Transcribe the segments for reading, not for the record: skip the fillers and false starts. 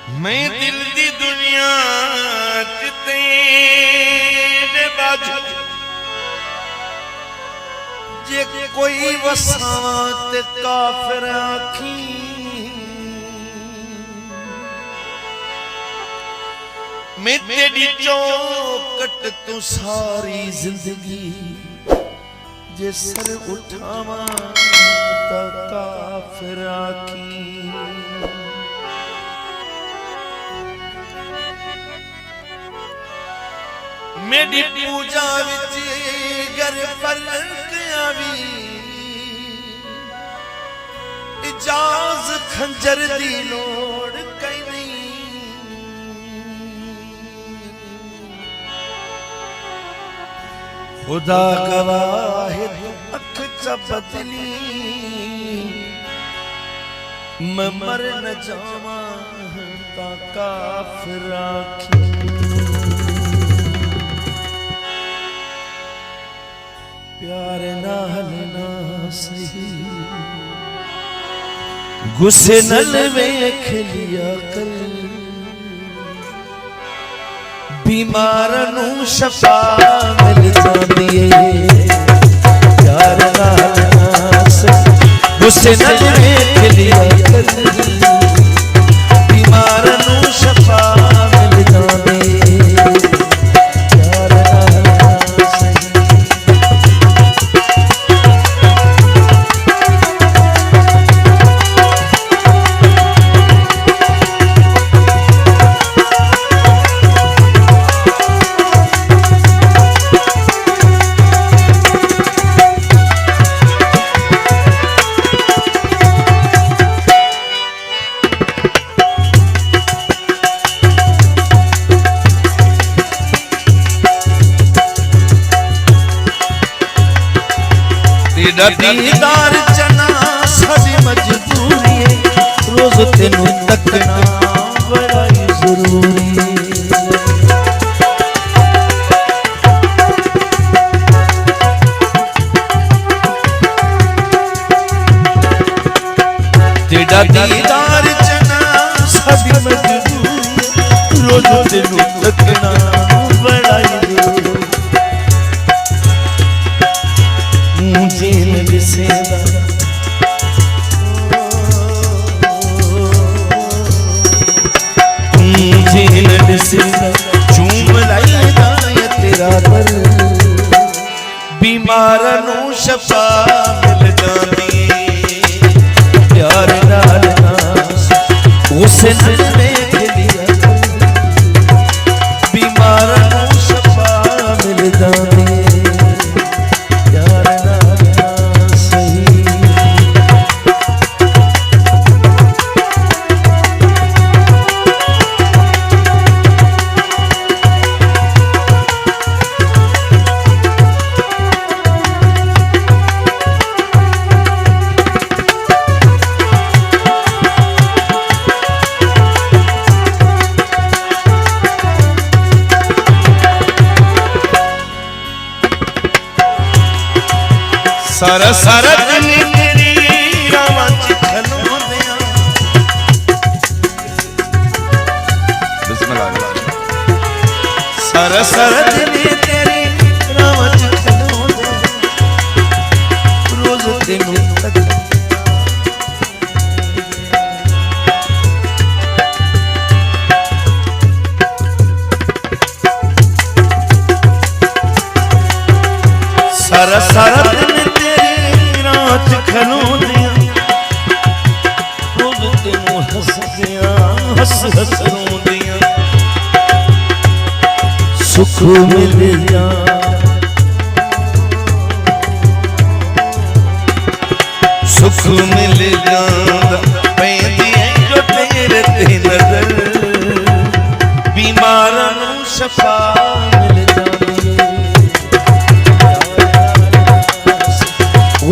मैं दिल दी दुनिया च तेरे बाजू जे कोई वसात काफिर आखी मैं तेरी चौकट तू सारी जिंदगी जे सर उठावा ता काफिर आखी मेरी पूजा विच गर फर्क आवी इजाज खंजर दी लोड़ कई नहीं खुदा गवाह अख च बदली मैं मर न जावा ता काफिर आखी प्यार नाल ना सही गुस्से नल वेख लिया कर बीमार नू शफा मिल जाती है प्यार नाल ना सही गुस्से नल वेख लिया कर बीमार नू शफा मिल जाती है तेरा दीदार चना साडी मजबूरी है रोज तेनू तकना बड़ा ही जरूरी है तेरा दीदार चना साडी मजबूरी है रोज तेनू तकना बड़ा ही जरूरी मुझे दिसेदा मुझे दिसेदा चूम लाईदा ये तेरा पर बीमार नू शफा मिल जाती प्यार नाल नास उसे नल देख लिया बीमार नू शफा मिल जाती सारा सारा दिन तेरी रावां च खलोंदियां बिस्मिल्लाह सारा सारा दिन तेरी रावां च खलोंदियां रोज तेनू तक सारा सारा दिन खलोंदियां रोज तेनू हसदियां हस हस रोंदियां सुख मिल जा सुख मिल जांदा पैंदी जो तेरे ते नजर बीमारां नू शफा मिल जांदी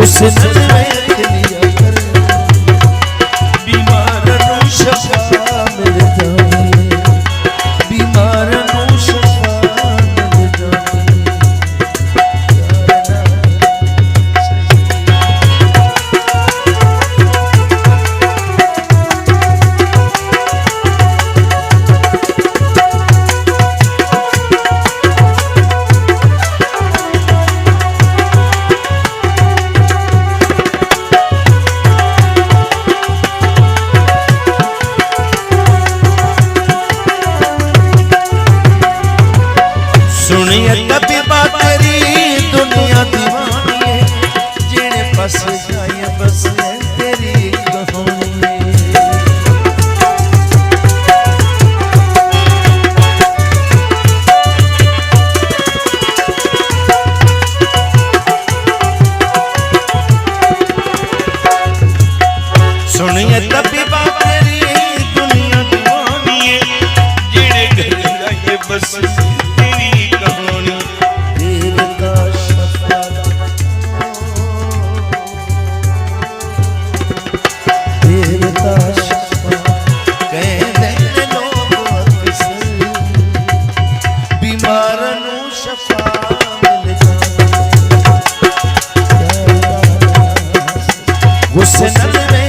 उस नल देख लिया कर बीमार नू शफा मिल जाती बीमार नू शफा मिल जाती है तबीबा तेरी दुनिया दीवानी है जेड़े घर जाए बस तेरी कहानी देर का शफा देर का शफा कहते लोग अक्सर बीमार नू शफा मिल गुस्से न